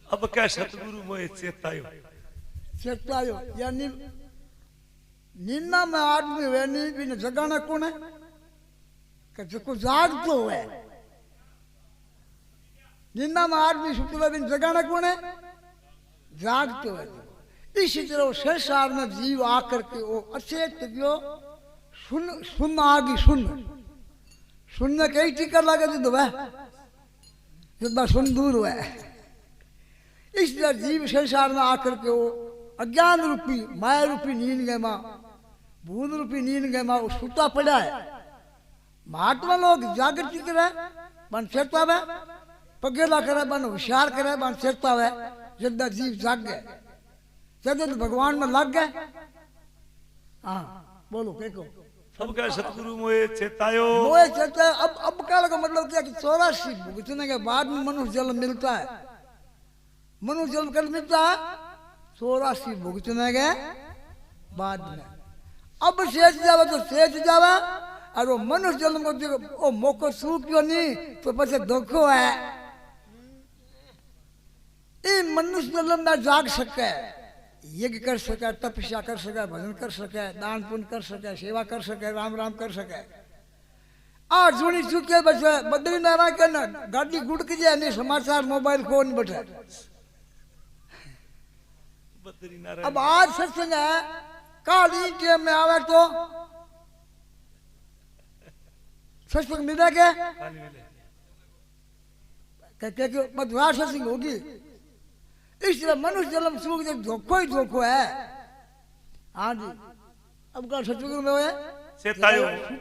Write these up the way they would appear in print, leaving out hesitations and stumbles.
अब क्या सतगुरु मोए चेतायो चेतायो यानी नींदा में आदमी वे नहीं भी जगाना कौन है कि जो जागतो है नींदा में आदमी सुतला भी जगाना कौन है जागतो है। इसी तरह संसार में जीव आकर के वो अचेत जो सुन आगी सुनने कई टीकर लगे तो वह जितना सुन दूर हुआ है। इसलिए जीव संसार में आकर के वो अज्ञान रूपी माया रूपी नींद गए माँ भूत रूपी नींद गए माँ वो सुता पड़ा है। महात्मा लोग जागृति करे बन चेता है पगेला करे बन होशियार करे बन चेता है जितना जीव जाग गए जब तो भगवान में लग गए। हाँ बोलो को अब क्या सतगुरु मोए चेतायो मोए चेता अब काल का मतलब क्या कि 84 भुगतने के बाद में मनुष्य जन्म मिलता है। मनुष्य जन्म कल मिलता है 84 भुगतने के बाद में। अब शेष जावे तो शेष जावे और वो मनुष्य जन्म को वो मौको सूख क्यों नहीं तो पीछे धोखो है। ये मनुष्य जन्म में जाग सके यज्ञ कर सके तपस्या कर सके भजन कर सके दान पुण्य कर सके सेवा कर सके राम राम कर सके। आज जुड़ी चुके बचे बद्री नारायण के ना गाड़ी गुड़क जाए नहीं समाचार मोबाइल को नहीं बैठे। अब आज सत्संग है काल ई टाइम में आवे तो सत्संग मिले के मधुरा सत्संग होगी। इसलिए मनुष्य जन्म सुख धोखो ही धोखो है। हाँ जी अब कल सत्संग में हुए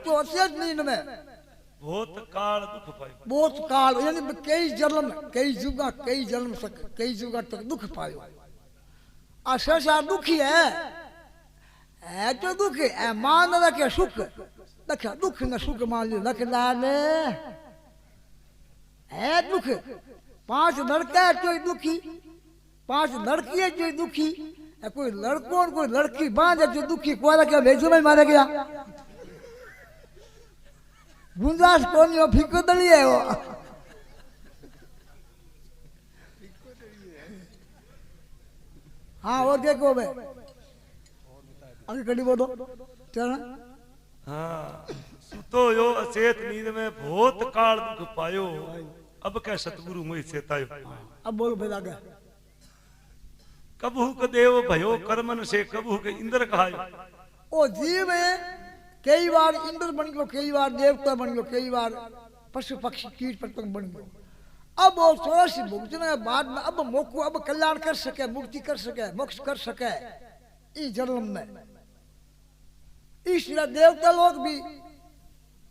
तो अचेत नींद में बहुत काल दुख पायो बहुत काल यानी कई जन्म कई जुगा तक दुख पायो। संसार दुखी है तो दुख है मान रखे सुख देखा दुख न सुख मान लियो रख डाले है दुख। 5 लड़का है तो दुखी 5 लड़की है जो दुखी कोई लड़को और कोई लड़की बांध है जो दुखी कोई क्या भेजो में मारा गया गुंजाश कौन है फीको दली है वो। हाँ और क्या को बे आगे कड़ी बोलो चल। हाँ सुतो यो अचेत नींद में बहुत काल दुख पायो अब क्या सतगुरु मोए चेतायो। अब बोलो फिर आगे कबहू के देव भयो कर्मन से कबहू के इंद्र कहायो। ओ जीव है कई बार इंद्र बन गयो कई बार देवता बन गयो कई बार पशु पक्षी कीट पतंग बन गयो। अब वो 84 भुगतने के बाद में अब मोको अब कल्याण कर सके मुक्ति कर सके मोक्ष कर सके इस जन्म में। इसलिए देवता लोग भी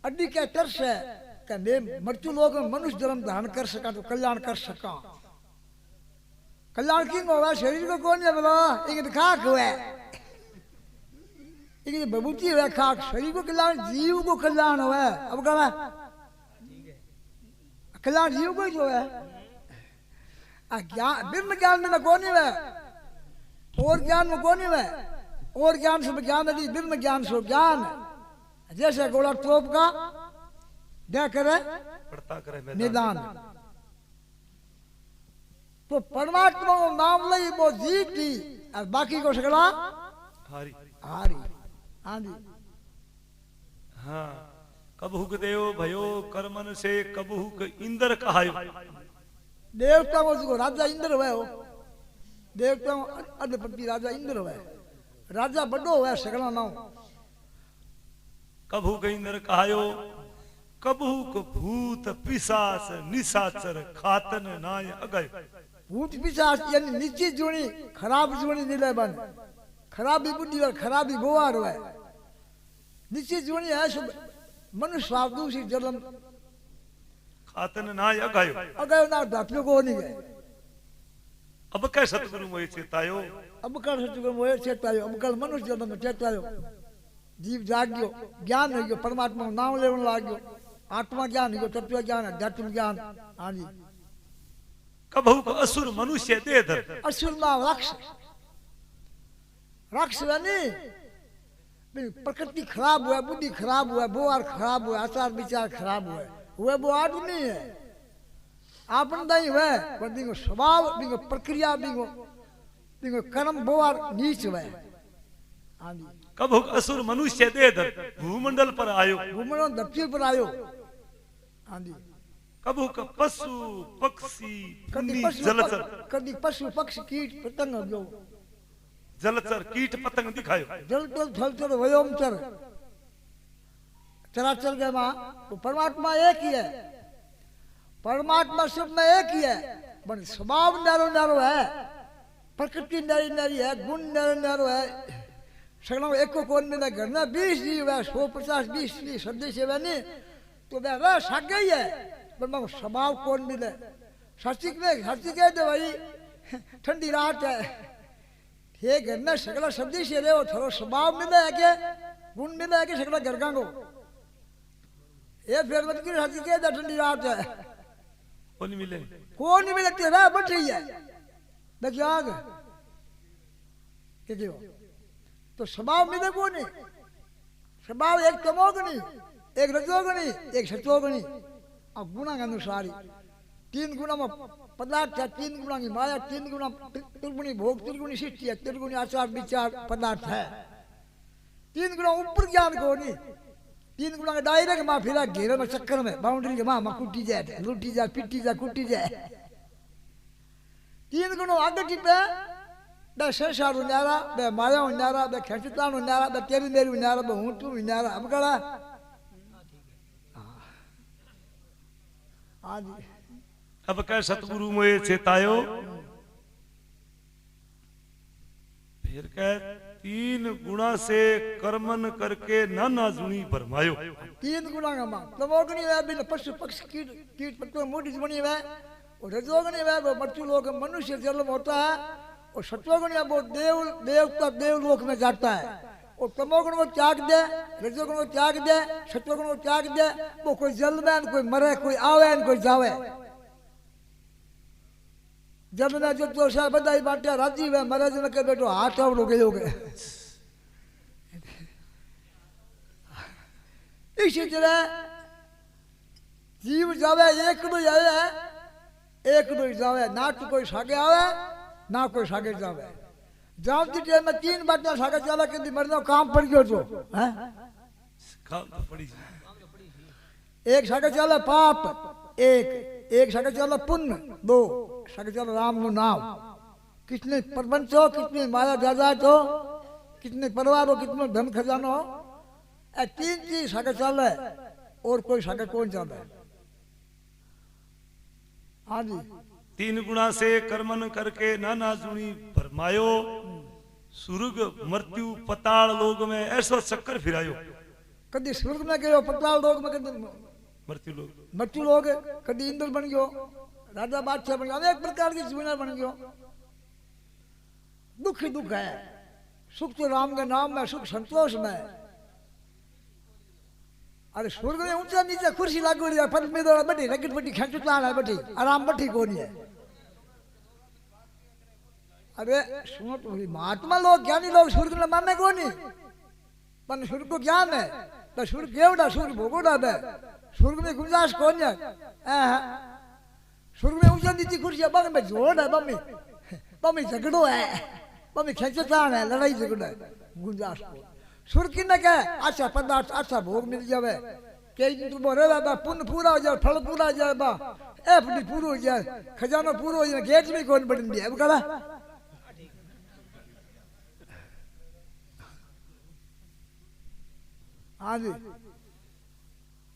अड्डी के तरस है कि मृत्यु लोग में मनुष्य जन्म धारण कर सका तो कल्याण कर सका। कल्याण किंग होगा शरीर को कौन है बोला एक खाक हुआ एक बबूती हुआ खाक शरीर को कल्याण जीव को कल्याण हुआ अब कहा कल्याण जीव को जो है ज्ञान बिन ज्ञान में कौन है और ज्ञान में कौन है और ज्ञान से ज्ञान नहीं बिन ज्ञान से ज्ञान जैसे गोला तोप का क्या करे पड़ता करे निदान तो परमात्मा को नाम लई वो जीती और बाकी को सकला हारी हारी। हाँ जी हाँ कबहू के देव भयो कर्मन से कबहू के इंद्र कहायो। देवता को राजा इंद्र हुआ हो देवता अधिपति राजा इंद्र हुआ राजा बड़ो हुआ सकला नाम कबहू के इंद्र कहायो कबहू को भूत पिशाच निशाचर खातन नाय अगयो। भूत पिशाच यानी नीची जोड़ी खराब जोड़ी दिले बन खराबी बुद्धि और खराबी गोवार हुआ नीची जोड़ी है सब मनुष्य स्वादु से जन्म खातन नाय अगयो अगयो ना धापियों को नहीं गए। अब क्या सतगुरु मोए चेतायो अब कल सतगुरु मोए चेतायो अब कल मनुष्य जन्म में चेतायो जीव जाग्यो ज्ञान हो गयो परमात्मा को नाम लेवन लाग्यो आत्मा ज्ञान हो गयो तत्व ज्ञान अध्यात्म ज्ञान। हाँ जी कबहू को असुर मनुष्य दे धर असुर नाम राक्ष राक्ष नहीं प्रकृति खराब हुआ बुद्धि खराब हुआ व्यवहार खराब हुआ आचार विचार खराब हुआ वो आदमी है आपन दाई वे पर दिंगो स्वभाव दिंगो प्रक्रिया दिंगो दिंगो कर्म बोआर नीच वे हाँ जी कब असुर मनुष्य दे भूमंडल पर आयो घूमनो धरती पर आयो हाँ जी कब पशु पक्षी कदी पुण्य जलचर कदी पशु पक्षी कीट पतंग जो जलचर कीट पतंग दिखायो जलचर थलचर वयोमचर चराचर के माँ तो परमात्मा एक ही है परमात्मा सब में एक ही है पर स्वभाव नारो नारो है प्रकृति नारी नारी है गुण नारो नारो है सगलों एको कोण में घर में 20 जीव है 150 20 सदी से वह नहीं तो वह सागे ही है पर मगर स्वभाव कौन मिले सच्ची कह दे भाई ठंडी रात है ये घर में सगला सब्जी से रहे हो थोड़ा स्वभाव मिले है के गुण मिले है के सगला घर का ये फिर मत की सच्ची कह दे ठंडी रात है कौन मिले तेरा बैठ रही है देखिए आग के तो स्वभाव मिले कौन नहीं स्वभाव एक तमोगुणी एक रजोगुणी एक सत्वगुणी और गुणा के अनुसार 3 गुणा में पदार्थ है 3 गुणा की माया 3 गुणा त्रिगुणी भोग त्रिगुणी सृष्टि है त्रिगुणी आचार विचार पदार्थ है 3 गुणा ऊपर ज्ञान को नहीं 3 गुणा के दायरे के माँ फिरा घेरे में चक्कर में बाउंड्री के माँ कुटी जाए लूटी जाए पिटी जाए कुटी जाए 3 गुणों आगे टिपे बे संसार उन्यारा बे माया उन्यारा बे खेचतान उन्यारा बे तेरी मेरी उन्यारा बे हूँ तू उन्यारा अब कड़ा अब कह सतगुरु मोए चेतायो फिर कह 3 गुणा से कर्मन करके नाना जुनी भरमायो 3 गुणा का मां तमोगुणी है बिन पशु पक्षी कीट कीट पत्तों मोटी जुनी है और रजोगुणी है वो मृत्यु लोक मनुष्य जन्म होता है और सत्वगुणी है वो देवता देवलोक में जाता है और तमोगुण को त्याग दे रजोगुण को त्याग दे सत्वगुण को त्याग दे वो कोई जल में कोई मरे कोई आवे कोई जावे जब मैं जो तो साहब बधाई बांटे राजी वे मरे जन के बेटो हाथ आवड़ो गयो के इसी तरह जीव जावे एक दो आवे एक दो जावे ना तो कोई सागे आवे ना कोई सागे जावे जाती टाइम में 3 बातें सागे चला के मरना काम पड़ गयो तो हैं काम तो पड़ी एक सागे चला पाप एक सागे चला पुण्य 2 सागे चला राम नु नाम कितने प्रपंच हो कितनी माया जायदाद हो कितने परिवार हो कितने धन खजाना हो 3 चीज सागे चले और कोई सागे कौन चले हाँ जी 3 गुणा से कर्मन करके नाना जुनी भरमायो स्वर्ग मृत्यु पताल लोक में ऐसो चक्कर फिरायो कदी स्वर्ग में गयो पताल लोक में कदी मृत्यु लोक कदी इंद्र बन गयो राजा बादशाह बन गयो अनेक प्रकार की जीवन बन गयो दुख ही दुख है सुख तो राम के नाम में सुख संतोष में अरे स्वर्ग में ऊंचा नीचे कुर्सी लागू रही है पर में तो बड़ी रगड़ बड़ी खेचुतला है बड़ी आराम बठी कोनी है अरे सुनो तो महात्मा लोग ज्ञानी लोग स्वर्ग में माने कोनी पर स्वर्ग को ज्ञान है तो स्वर्ग केवड़ा स्वर्ग भोगोड़ा है स्वर्ग में गुंजाइश कौन है स्वर्ग में ऊंचा नीचे कुर्सी है बग में जोड़ है बम्मी झगड़ो है बम्मी खेचुतला है लड़ाई झगड़ा है गुंजाइश को सुर की न कहे अच्छा पदार्थ अच्छा भोग मिल जावे कई दिन तुम बोले बा पुण्य पूरा हो जाए फल पूरा हो जाए बा एफडी पूरा हो जाए खजाना पूरा हो जाए गेट में कौन बटन दिया अब करा हाँ जी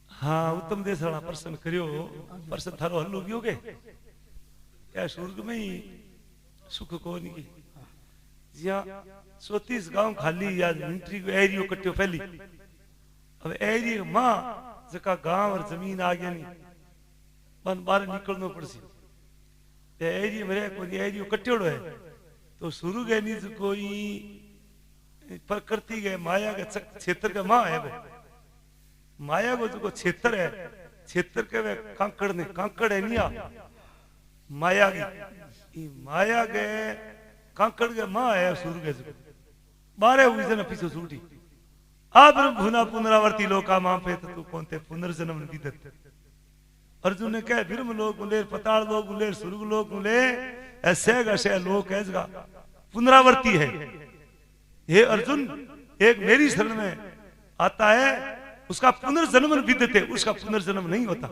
हाँ उत्तम देसाणा प्रश्न करियो प्रश्न थारो हल हो गयो के क्या स्वर्ग में ही सुख को नहीं जिया 34 गांव खाली या मिलिट्री को एरियो कट्यो फैली अब एरिया मां जका गांव और जमीन आ गया नहीं बन बाहर निकलनो पड़सी ते एरिया में कोई एरियो कट्योड़ो है तो शुरू के नीज कोई प्रकृति के माया के क्षेत्र का मां है वो माया को जो क्षेत्र है क्षेत्र के वे कांकड़ ने कांकड़ है नहीं माया की माया के कांकड़ के मां है सूर्य के बारे हुई जन पीछे छूटी अब भुना पुनरावर्ती लोका मां पे तू कौन थे पुनर्जन्म विदत अर्जुन ने कहा ब्रह्म लोक मुलेर पताल लोक मुलेर स्वर्ग लोक मुले ऐसे ऐसे लोक है इसका पुनरावर्ती है। हे अर्जुन, एक मेरी शरण में आता है उसका पुनर्जन्म विद्यते, उसका पुनर्जन्म नहीं होता।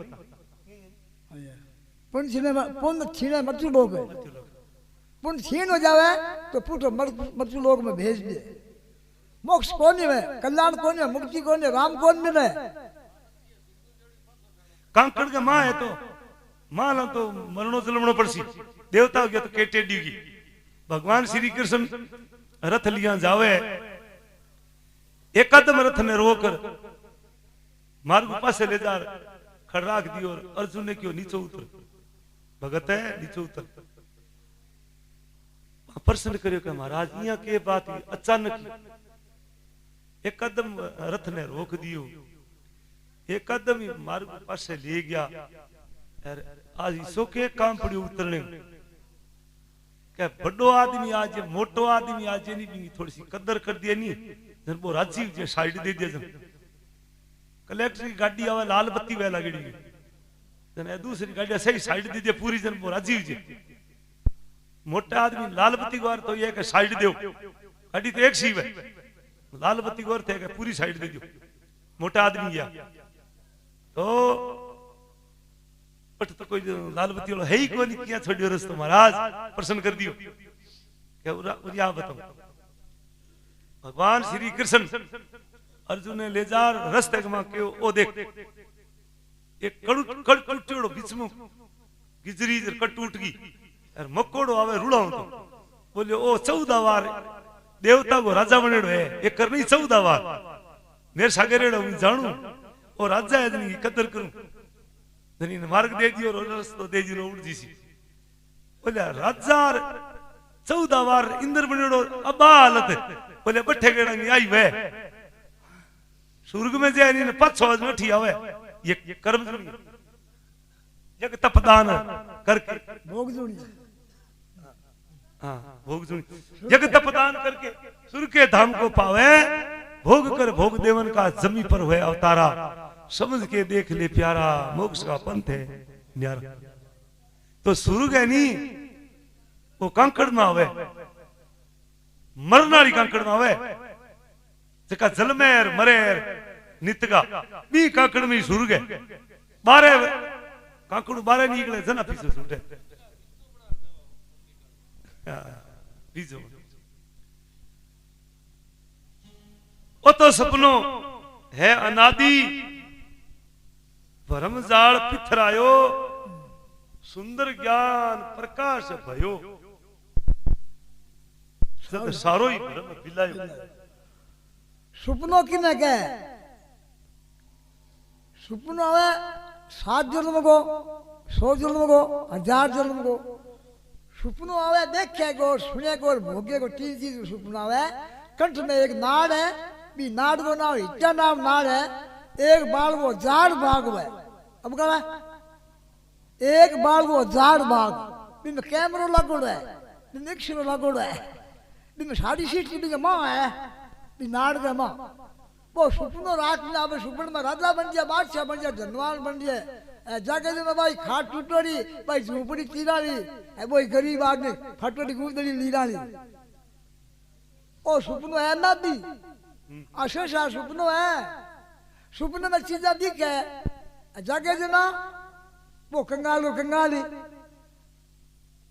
पुण्य छीने मृत्यु लोक है, पुण्य छीन हो जावे तो पुत्र मृत्यु लोक में भेज दे। मोक्ष कौन में, कल्याण कौन में, मुक्ति कौन है, राम कौन मिले। कांकड़ के माँ है तो मां लो तो मरणो जलमणो पड़सी, देवता हो गया तो केटे डीगी। भगवान श्री कृष्ण रथ लिया जावे, एक कदम रथ ने रोकर मार्ग पासे ले जा खड़ राख दी और अर्जुन ने क्यों नीचे उतर, भगत है नीचे उतर। प्रश्न करियो कि महाराज यहाँ के बात अचानक एक कदम रथ ने रोक दियो, एक कदम मार्ग पासे ले गया। आज इसो के काम पड़ियो उतरने, क्या बड़ो आदमी आज मोटो आदमी आज नहीं थोड़ी सी कदर कर दिया नहीं जन वो राजीव जे साइड दे दिया जन। कलेक्टर की गाड़ी आवे लाल बत्ती वे लगेगी जन दूसरी गाड़ी सही साइड दे दिया पूरी जन वो राजीव जे। मोटा आदमी लाल बत्ती गौर तो ये कि साइड दो, गाड़ी तो एक सी है, लाल बत्ती गौर थे पूरी साइड दे दो। मोटा आदमी गया तो पट तो कोई लाल बत्ती वाला है ही कोई नहीं, किया छोड़ियो रस्तो महाराज प्रश्न कर दियो। क्या उरिया बताओ, भगवान श्री कृष्ण अर्जुन ने ले जा रस्ते में के ओ देख एक कड़ टूटो बीच में गिजरी कट टूट गई और मकोड़ो आवे रुड़ाओ तो बोले ओ 14 बार देवता को राजा बनेड़ो है, एक कर नहीं 14 बार मेरे सागरेड़ो मैं जानू और राजा है जनी कदर करूं जनी ने मार्ग दे दियो और रस्तो दे दियो उड़ जी सी। बोले राजा 14 बार इंद्र बनेड़ो अब हालत बोले बट्ठे गेड़ा नहीं आई वे स्वर्ग में जाए नहीं पाछो आज बैठी आवे ये कर्म जग तपदान करके भोग जुड़ी। हाँ भोग जुड़ी जग तपदान करके सुर के धाम को पावे, भोग कर भोग देवन का जमी पर हुए अवतारा, समझ के देख ले प्यारा मोक्ष का पंथ है न्यारा। तो सुर्ग है नी वो कांकड़ में आवे, मरनारी कांकड़ में आवे जका जलमेर मरेर नितगा बी कांकड़ में सुर्ग है। बारे कांकड़ बारे निकले जना पीछे छूटे बीजो ओ तो सपनो है अनादि भरम जाल पिथरायो सुंदर ज्ञान प्रकाश भयो जब सारो ही भरम बिलायो। सुपनो किने के सुपनो है 7 जन्म को 100 जन्म को 1000 जन्म को सुपनो आवे देखे को सुने को भोगे को 3 चीज सुपनो आवे। कंठ में एक नाड़ है, भी नाड़ को नाम इतना नाम नाड़ है, एक बाल वो 1000 भाग हुआ। अब कहा एक बाल वो 1000 भाग, बिन कैमरो लगोड़ा है, बिन अक्षर लगोड़ा है, बिन साड़ी सीट की माँ है, बिन नाड़ का माँ। वो सुपनो रात में आवे, सुपन में राजा बन गया, बादशाह बन गया, धनवान बन गया। जाके जो भाई खाट टूटोड़ी भाई झूपड़ी तीराली वो गरीब आदमी फटोड़ी गुदड़ी लीराली ओ सुपनो है ना दी अशेषा सुपनो है। सुपने में चीजा दिखे जाके जो ना वो कंगालो कंगाली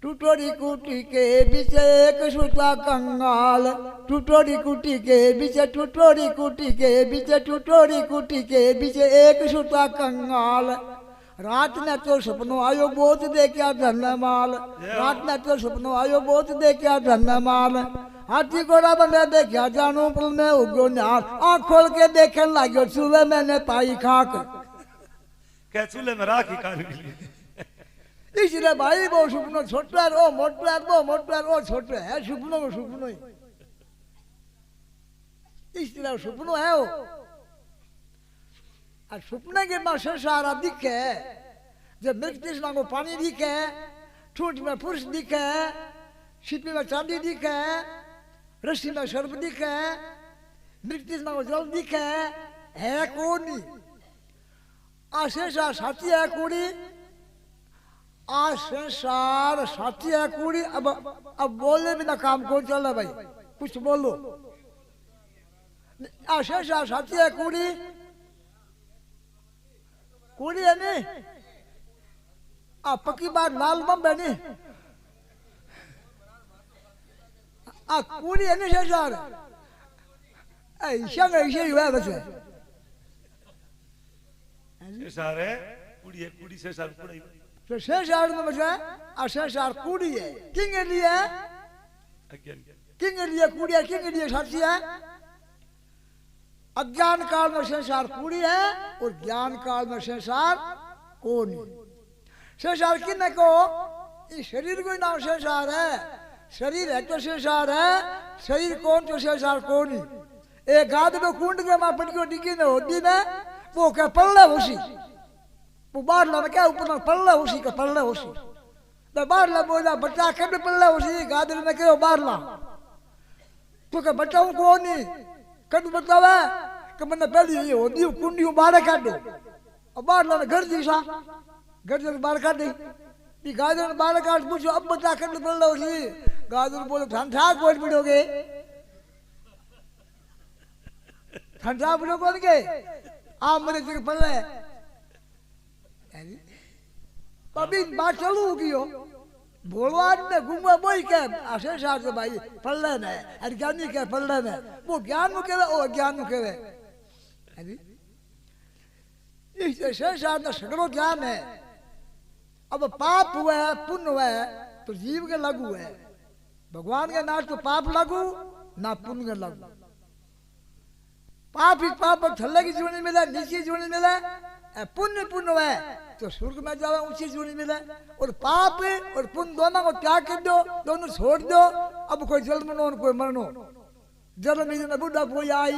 टूटोड़ी कुटी के बीच एक सूता कंगाल, टूटोड़ी कुटी के बीच टूटोड़ी कुटी के बीच टूटोड़ी कुटी के बीच एक सूता कंगाल। रात में तो सपनो आयो बहुत देखा धनमाल, रात में तो सपनो आयो बहुत देखा धनमाल। हाथी घोड़ा बने देखा जानू पल में उगो नाल, आँख खोल के देखने लगे चूल्हे मैंने पाई खाक। क्या चूल्हे में राखी खाने के लिए इसलिए भाई वो सुपनो छोटा है, वो मोटा है, वो मोटा है, वो छोटा है, सुपनो को सुपनो ही इसलिए सुपनो है वो। और सुपने के मां संसारा दिखे, जब मृग तृष्णा को पानी दिखे, ठूठ में पुरुष दिखे, छिपी में चांदी दिखे, रस्सी में सर्प दिखे, मृग तृष्णा को जल दिखे, है कौन नहीं। आ संसार साथी है कुड़ी, आ संसार साथी है कुड़ी। अब बोले बिना काम कौन चल रहा भाई, कुछ बोलो। आ संसार साथी है कुड़ी, कुड़ी है नहीं, आ पक्की बात लाल बम है नहीं, आ कुड़ी है नहीं संसार, ऐसा ही हुआ बस संसार है कुड़ी है, कुड़ी संसार कुड़ी तो संसार में बचा आ संसार कुड़ी है। किंग लिए अज्ञान किंग लिए कुड़ी है, किंग लिए साथी है। अज्ञान काल में संसार कुड़ी है और ज्ञान काल में संसार कौन है। संसार किन्ने को, इस शरीर को ही नाम संसार है। शरीर है तो संसार है, शरीर कौन तो संसार कौन ही। एक आदमी कुंड के मां पटको डिगी ने होती ने वो क्या पल्ला होशी, वो बाहर ला क्या ऊपर पल्ला होशी का पल्ला होशी, तो बाहर ला बोला बच्चा कब पल्ला होशी, गादर में क्यों बाहर ला तो क्या बच्चा हूँ कौन ही कब बतावा कि मैंने पहली ये होती कुंडी बाहर काट दो, अब बाहर ला घर दिशा घर से बाहर काट दी, ये गादर ने बाहर काट पूछो अब बच्चा कब पल्ला होशी, गादर बोले ठंडा बोल बिड़ोगे, ठंडा बिड़ो कौन के आप मेरे जगह पड़ रहे अभी बात चालू होगी हो भोलवान में घूमा बोई के आशे साथ से भाई पढ़ लेना है अज्ञानी के पढ़ लेना है वो ज्ञान में केवे वो अज्ञान में केवे इस संसार में सगड़ो ज्ञान है। अब पाप हुआ है पुण्य हुआ है तो जीव के लागू है, भगवान के ना तो पाप लागू ना पुण्य के लागू। पाप ही पाप थल्ले की जीवनी मिले, नीचे जीवनी मिले, पुण्य पुण्य है तो स्वर्ग में जावे ऊंची जीवनी मिले। और पाप और पुण्य दोनों को त्याग कर दो, दोनों छोड़ दो। अब कोई जन्मनो कोई मरनो, जन्म में बुढ़ा कोई आई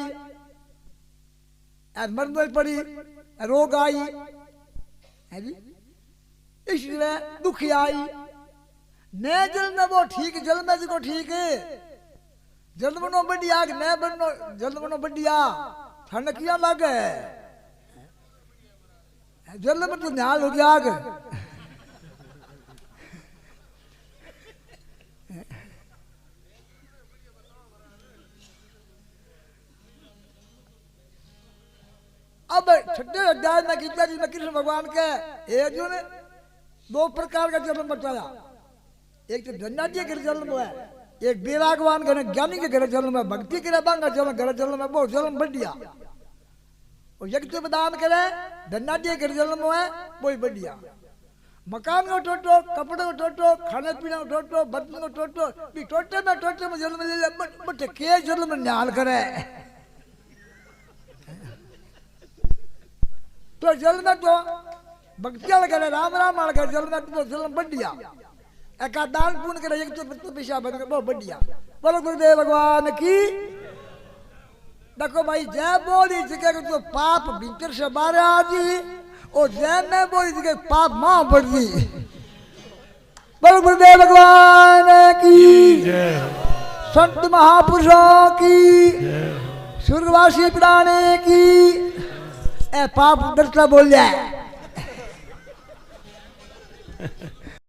मरने पड़ी, रोग आई है जी, इसलिए दुखी आई न जल में वो ठीक जल में को ठीक है। जन्मनो बढ़िया कि न बननो जन्मनो बढ़िया ठंड किया लगे जल में तो न्याल हो गया आग। अब छठे अध्याय में गीता जी में कृष्ण भगवान के अर्जुन दो प्रकार का जन्म बताया, एक तो धन्याजी के जन्म हुआ है, एक विरागवान घर ज्ञानी के घर जन्म में, भक्ति के बांगा जन्म घर जन्म में वो जन्म बढ़िया। और यज्ञ प्रदान करे धन्याजी के जन्म है वही बढ़िया। मकान को टोटो, कपड़े को टोटो, खाने पीने को टोटो, बर्तन को टोटो, भी टोटे में जन्म ले बट के जन्म न्याल करे तो जन्म तो भक्ति वाले करे राम राम वाले करे जन्म तो जन्म बढ़िया। एक दान पुण्य करे एक तो पेशा बन गया बहुत बढ़िया। बोलो गुरुदेव भगवान की। देखो भाई जय बोली जगह तो पाप भीतर से बाहर आ जी और जय में बोली जगह पाप मां बढ़ दी। बोलो गुरुदेव भगवान की, संत महापुरुषों की, स्वर्गवासी प्राणी की। ए पाप डरता बोल जाए